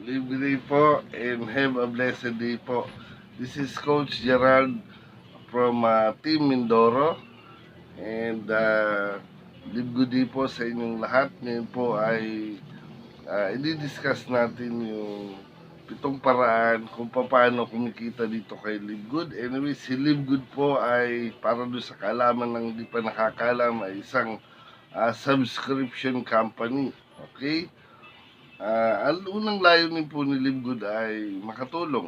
Live day po and have a blessed day po. This is Coach Gerald from Team Mindoro and live good day po sa inyong lahat. Ngayon po ay i-discuss natin yung pitong paraan kung paano kumikita dito kay Live Good. Anyway, si Live Good po ay para doon sa kaalaman ng di pa nakakalam ay isang subscription company. Okay? Ang unang layunin po ni Live Good ay makatulong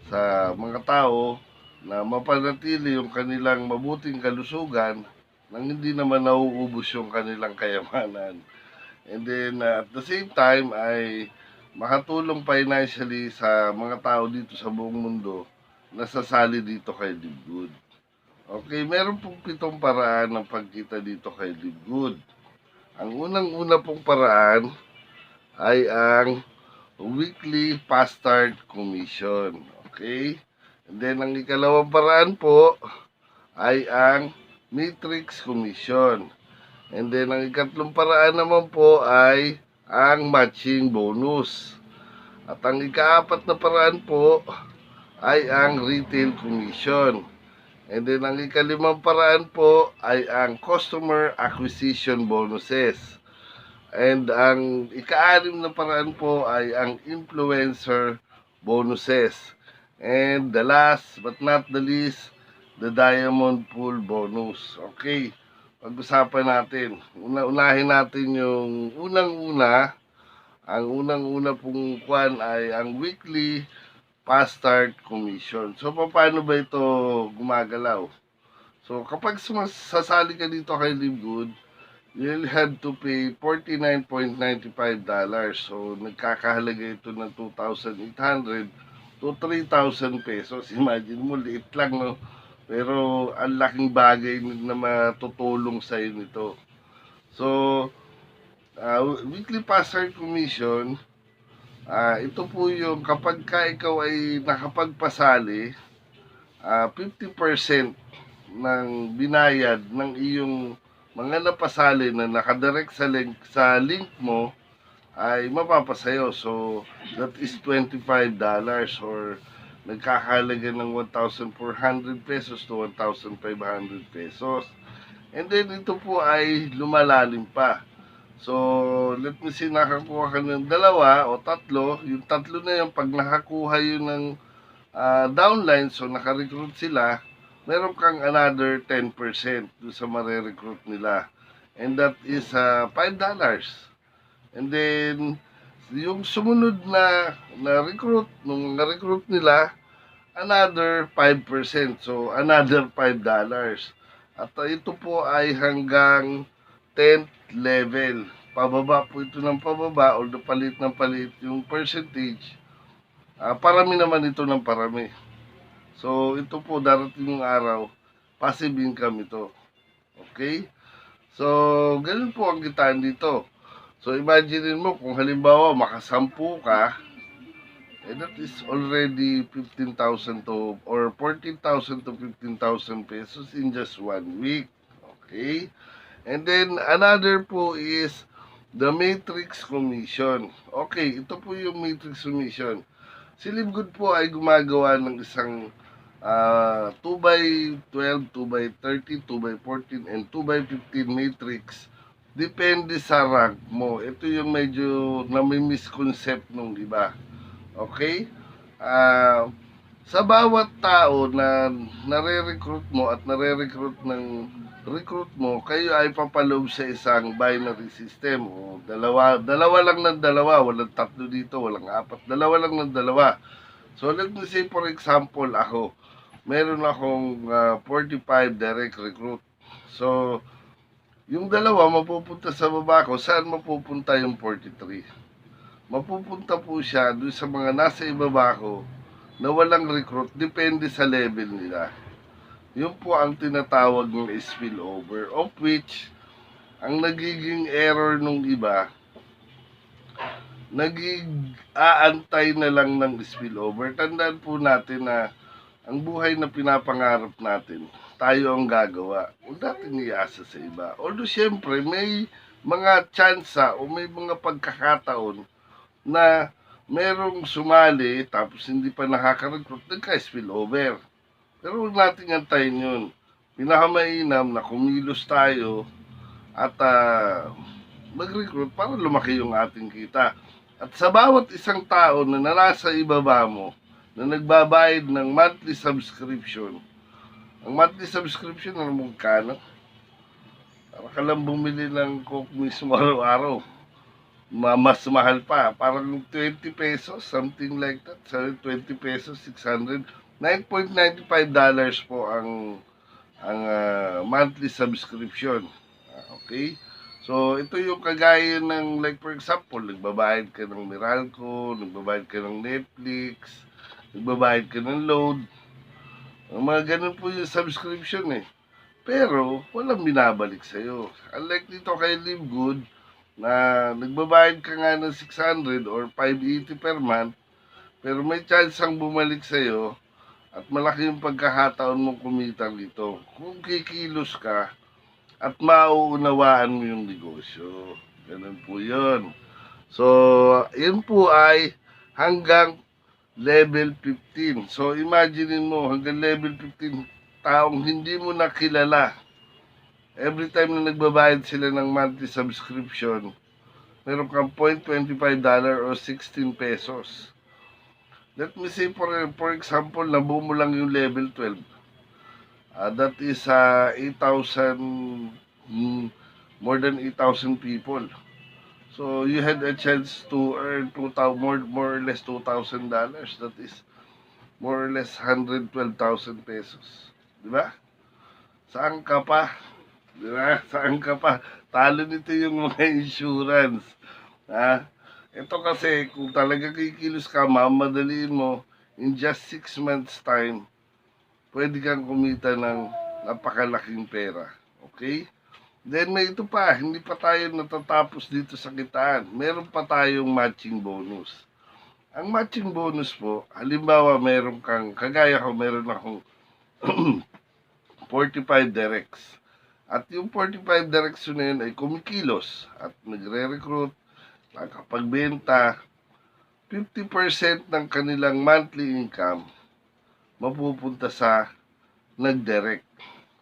sa mga tao na mapanatili yung kanilang mabuting kalusugan nang hindi naman nauubos yung kanilang kayamanan. And then at the same time ay makatulong financially sa mga tao dito sa buong mundo na sasali dito kay Live Good. Okay, meron pong pitong paraan ng pagkita dito kay Live Good. Ang unang-una pong paraan ay ang weekly bastard commission. Okay? And then, ang ikalawang paraan po ay ang matrix commission. And then, ang ikatlong paraan naman po ay ang matching bonus. At ang ikaapat na paraan po ay ang retail commission. And then, ang ikalimang paraan po ay ang customer acquisition bonuses. And ang ika-anim na paraan po ay ang influencer bonuses. And the last but not the least, the diamond pool bonus. Okay, pag-usapan natin. Unahin natin yung unang-una. Ang unang-una pong kwan ay ang weekly fast start commission. So, paano ba ito gumagalaw? So, kapag sasali ka dito kay Live Good, you'll have to pay $49.95. So, nagkakahalaga ito ng 2,800 to 3,000 pesos. Imagine mo, liit lang, no? Pero, ang laking bagay na matutulong sa nito. So, weekly passer commission, ito po yung kapag ka ikaw ay nakapagpasali, 50% ng binayad ng iyong mga napasali na nakadirect sa link mo ay mapapasayo. So, that is $25 or nagkakahalaga ng 1,400 pesos to 1,500 pesos. And then, ito po ay lumalalim pa. So, let me say, nakakuha ka ng dalawa o tatlo. Yung tatlo na yun, pag nakakuha yun ng downline, so naka-recruit sila, meron kang another 10% doon sa mare-recruit nila. And that is $5. And then, yung sumunod na recruit, nung na-recruit nila, another 5%. So, another $5. At ito po ay hanggang 10th level. Pababa po ito ng pababa, although palit ng palit yung percentage. Parami naman ito ng parami. So, ito po, darating yung araw, passive income ito. Okay? So, ganun po ang kitaan dito. So, imagine mo, kung halimbawa, makasampu ka, that is already 15,000 to, or 14,000 to 15,000 pesos in just 1 week. Okay? And then, another po is the matrix commission. Okay, ito po yung matrix commission. Si Live Good po ay gumagawa ng isang 2x12, 2x30, 2x14, and 2x15 matrix. Depende sa rank mo. Ito yung medyo nami-misconcept nung iba. Okay? Sa bawat tao na nare-recruit mo at nare-recruit ng recruit mo, kayo ay papaloob sa isang binary system. O dalawa lang ng dalawa, walang tatlo dito, walang apat, dalawa lang ng dalawa. So let me say for example, ako, meron akong 45 direct recruit. So, yung dalawa mapupunta sa baba ko, saan mapupunta yung 43? Mapupunta po siya doon sa mga nasa ibaba ko na walang recruit, depende sa level nila. Yun po ang tinatawag ng spillover, of which ang nagiging error nung iba, aantay na lang ng spillover. Tandaan po natin na ang buhay na pinapangarap natin, tayo ang gagawa. Huwag natin iasa sa iba. Although siyempre may mga tsansa o may mga pagkakataon na merong sumali tapos hindi pa nakaka-recruit, nagka-spill over. Pero huwag nating antayin yun. Pinakamainam na kumilos tayo at mag-recruit para lumaki yung ating kita. At sa bawat isang tao na nasa ibaba mo, na nagbabayad ng monthly subscription, ang monthly subscription na magkano? Para ka lang bumili ng coke mismo araw-araw. Mas mahal pa. Parang 20 pesos, something like that. So, 20 pesos, 600. $9.95 po ang monthly subscription. Okay? So, ito yung kagaya ng, like for example, nagbabayad ka ng Meralco, nagbabayad ka ng Netflix, nagbabayad ka ng load. Ang mga ganun po yung subscription eh. Pero, walang binabalik sa'yo. Unlike dito kay Live Good, na nagbabayad ka nga ng 600 or 580 per month, pero may chance ang bumalik sa'yo at malaki yung pagkakataon mong kumita dito. Kung kikilos ka at mauunawaan mo yung negosyo. Ganun po yun. So, yun po ay hanggang level 15. So, imagine mo, hanggang level 15, taong hindi mo nakilala. Every time na nagbabayad sila ng monthly subscription, meron kang $0.25 or 16 pesos. Let me say for example, nabuo mo lang yung level 12. That is 8,000, more than 8,000 people. So you had a chance to earn 2,000, more or less $2,000. That is more or less 112,000 pesos. Di ba? Saan ka pa? Di ba? Saan ka pa? Talo nito yung mga insurance. Ha? Ito kasi, kung talaga kikilos ka, mamadaliin mo, in just 6 months time, pwede kang kumita ng napakalaking pera. Okay? Then may ito pa, hindi pa tayo natatapos dito sa kitaan. Meron pa tayong matching bonus. Ang matching bonus po, halimbawa meron kang, kagaya ko, meron akong 45 directs. At yung 45 directs na yun ay kumikilos at nagre-recruit, nakapagbenta, 50% ng kanilang monthly income mapupunta sa nag-direct.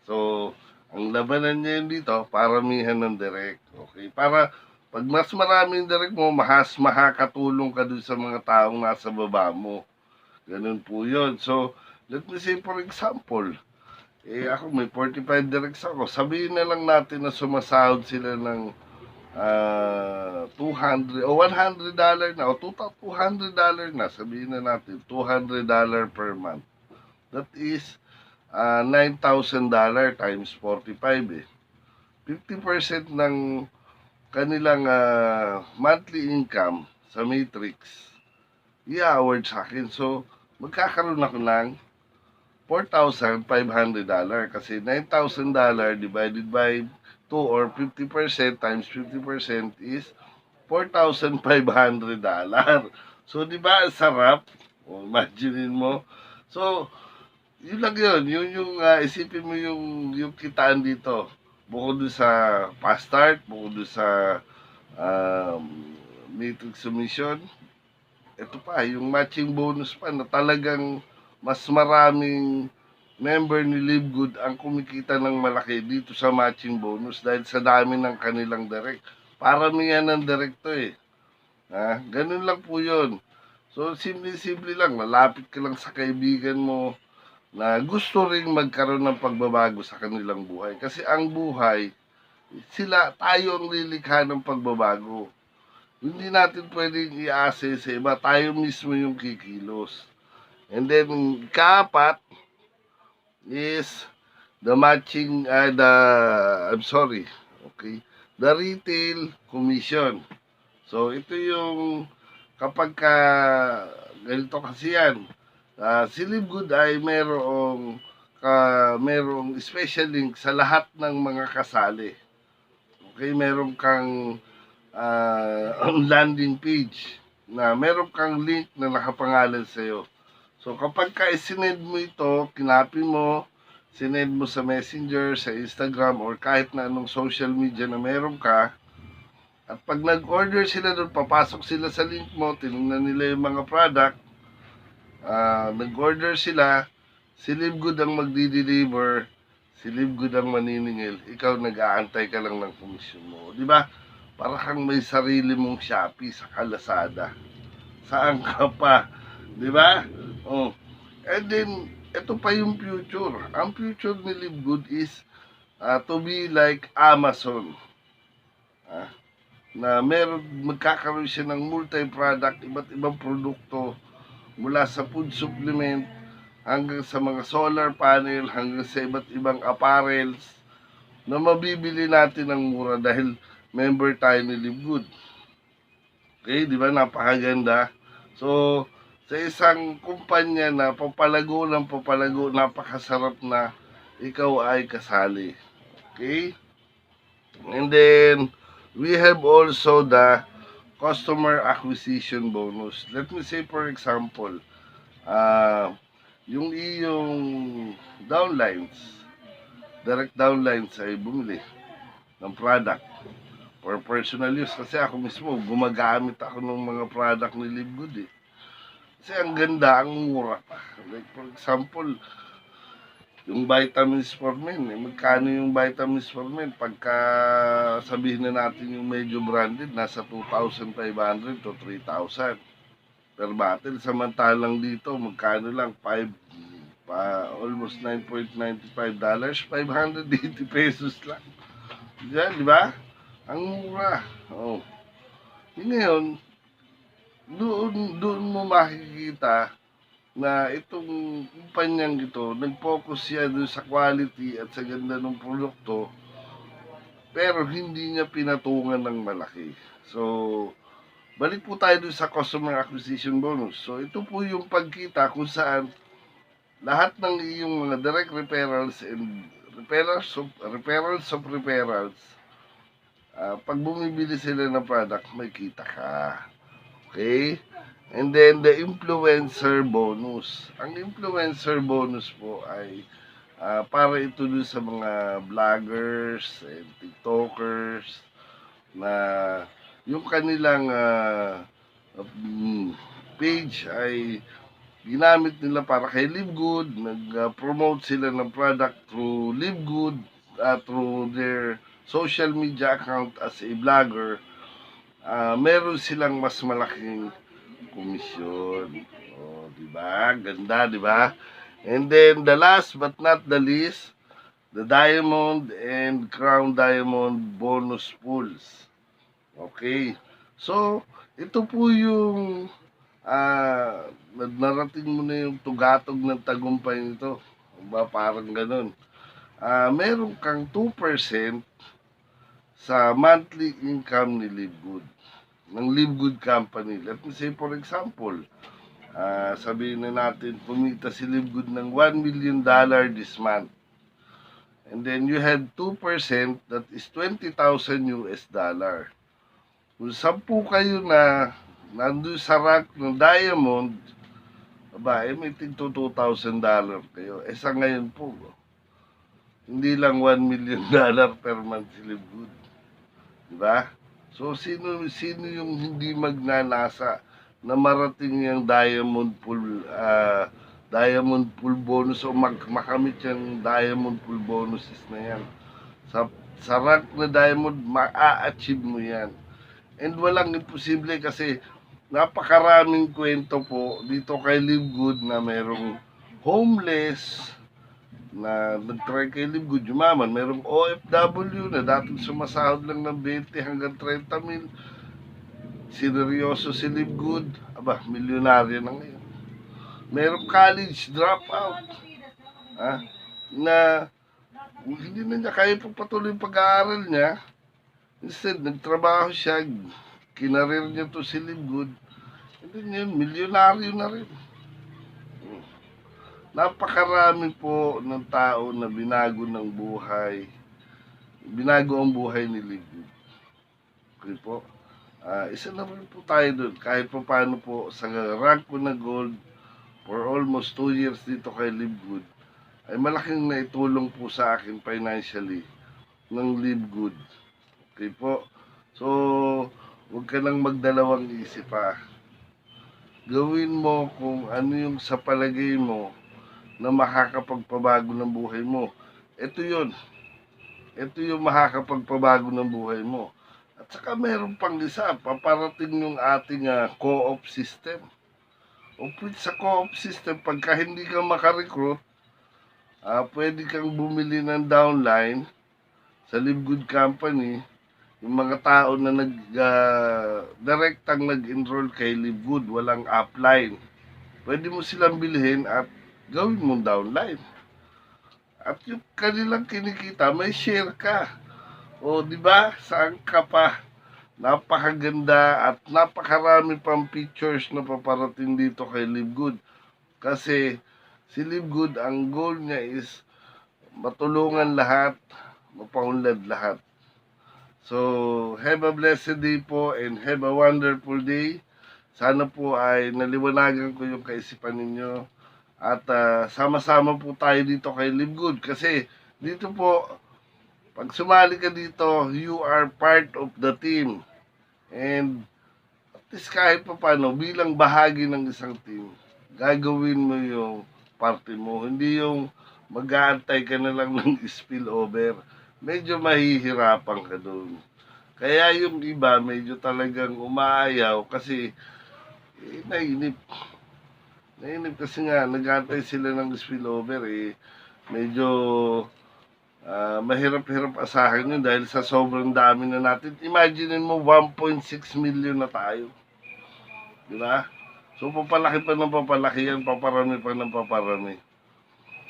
So, ang labanan niya yun dito, paramihan ng direct. Okay? Para pag mas maraming direct mo, makakatulong ka dun sa mga taong nasa baba mo. Ganun po yun. So, let me say for example, ako may 45 directs ako. Sabihin na lang natin na sumasahod sila ng 200 o $100 na o $200 na, sabihin na natin $200 per month. That is $9,000 times 45 eh. 50% ng kanilang monthly income sa matrix i-award sa akin. So, magkakaroon ako ng $4,500 kasi $9,000 divided by 2 or 50% times 50% is $4,500. So, di ba, ang sarap? O, imagine mo. So, yun lang yun. Yun yung isipin mo yung kitaan dito. Bukod doon sa fast start, bukod doon sa matrix submission, ito pa, yung matching bonus pa na talagang mas maraming member ni Live Good ang kumikita ng malaki dito sa matching bonus dahil sa dami ng kanilang direct. Paramihan ng direct to eh. Ganun lang po yun. So, simple-simple lang. Malapit ka lang sa kaibigan mo na gusto ring magkaroon ng pagbabago sa kanilang buhay. Kasi ang buhay, tayo ang lilikha ng pagbabago. Hindi natin pwedeng i-assess sa iba. Tayo mismo yung kikilos. And then, kaapat is the matching, the retail commission. So, ito yung kapag ganito kasi yan, si Live Good ay merong special link sa lahat ng mga kasali. Okay, meron kang landing page na meron kang link na nakapangalan sa'yo. So, kapag sinend mo ito, kinopy mo, sinend mo sa Messenger, sa Instagram, or kahit na anong social media na meron ka, At pag nag-order sila doon, papasok sila sa link mo, tinignan nila yung mga product, nag-order sila, si Livegood ang magdi-deliver, si Livegood ang maniningil, ikaw nag-aantay ka lang ng komisyon mo. Di ba? Para kang may sarili mong Shopee sa Lazada. Saan ka pa? Di ba? Oh. And then, ito pa yung future. Ang future ni Livegood is to be like Amazon. Na magkakaroon siya ng multi-product, iba't ibang produkto mula sa food supplement hanggang sa mga solar panel, hanggang sa iba't ibang apparels na mabibili natin ng mura dahil member tayo ni Livegood. Okay, di ba? Napakaganda. So, sa isang kumpanya na papalago ng papalago, napakasarap na ikaw ay kasali. Okay? And then, we have also the customer acquisition bonus. Let me say for example, yung iyong downlines, direct downlines ay bumili ng product for personal use. Kasi ako mismo, gumagamit ako ng mga product ni Livegood eh. Kasi ang ganda, ang mura pa. Like for example, yung vitamins for men, magkano yung vitamins for men? Pagka sabihin na natin yung medyo branded, nasa 2,500 to 3,000 per bottle. Samantalang dito, magkano lang? Almost $9.95, 580 pesos lang. Diyan, di ba? Ang mura. Oh. Yung ngayon, doon mo makikita na itong kumpanyang ito, nag-focus siya doon sa quality at sa ganda ng produkto, pero hindi niya pinatungan ng malaki. So, balik po tayo doon sa customer acquisition bonus. So, ito po yung pagkita kung saan lahat ng iyong mga direct referrals and referrals of referrals, pag bumibili sila ng product, may kita ka. Okay? And then, the influencer bonus. Ang influencer bonus po ay para ito doon sa mga vloggers and tiktokers na yung kanilang page ay ginamit nila para kay Livegood. Nag-promote sila ng product through Livegood, through their social media account as a vlogger. Meron silang mas malaking komisyon. Oh, di ba? Ganda, di ba? And then the last but not the least, the Diamond and Crown Diamond bonus pools. Okay. So, ito po yung narating mo na yung tugatog ng tagumpay nito. Ba, parang ganun. Meron kang 2% sa monthly income ni Livegood, ng Livegood Company. Let me say for example, sabihin na natin, pumita si Livegood ng $1 million this month. And then you have 2%, that is 20,000 US dollar. Kung 10 kayo na nandun sa rank ng Diamond, may tigto $2,000 kayo. Sa ngayon po, hindi lang $1 million per month si Livegood. Diba? So, sino yung hindi magnanasa na marating yung Diamond Pool bonus o makamit yung Diamond Pool bonuses na yan. Sa rank na Diamond, ma-achieve mo yan. And walang imposible kasi napakaraming kwento po dito kay Livegood na merong homeless na nag-try kay Livegood yumaman. Merong OFW na dating sumasahod lang ng 20 hanggang 30 mil. Sineryoso si Livegood, milyonaryo na ngayon. Merong college dropout na hindi na niya kaya pagpatuloy yung pag-aaral niya. Instead, nagtrabaho siya, kinarir niya to si Livegood, and then yun, milyonaryo na rin. Napakarami po ng tao na binago ng buhay. Binago ang buhay ni Livegood. Okay po? Isa na rin po tayo doon. Kahit po paano po, sa rank ko na gold for almost 2 years dito kay Livegood, ay malaking naitulong po sa akin financially ng Livegood. Okay po? So, huwag ka nang magdalawang isip pa. Gawin mo kung ano yung sa palagay mo na makakapagpabago ng buhay mo. Ito yun. Ito yung makakapagpabago ng buhay mo. At saka meron pang isa, paparating yung ating co-op system. O sa co-op system, pagka hindi ka makarecruit, pwede kang bumili ng downline sa Livegood Company. Yung mga tao na direktang nag-enroll kay Livegood, walang upline. Pwede mo silang bilhin at gawin mong downline. At yung kanilang kinikita, may share ka. O, di ba? Saan ka pa? Napakaganda at napakarami pang features na paparating dito kay Livegood. Kasi si Livegood, ang goal niya is matulungan lahat, mapaunlad lahat. So, have a blessed day po and have a wonderful day. Sana po ay naliwanagan ko yung kaisipan ninyo. At sama-sama po tayo dito kay Livegood. Kasi dito po, pag sumali ka dito, you are part of the team. And at least kahit pa paano, bilang bahagi ng isang team, gagawin mo yung parte mo. Hindi yung mag-aantay ka na lang ng spillover. Medyo mahihirapan ka doon. Kaya yung iba, medyo talagang umaayaw kasi nainip. Nainip kasi nga, nag-aantay sila ng spillover medyo mahirap-hirap asahan yun dahil sa sobrang dami na natin. Imagine mo, 1.6 million na tayo. Di ba? So, papalaki pa ng papalaki yan, paparami pa ng paparami.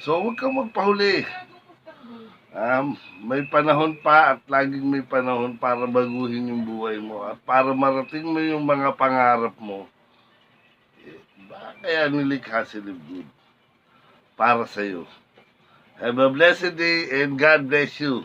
So, huwag kang magpahuli. May panahon pa at laging may panahon para baguhin yung buhay mo at para marating mo yung mga pangarap mo. Kaya nilikha si Livegood para sa'yo. Have a blessed day and God bless you.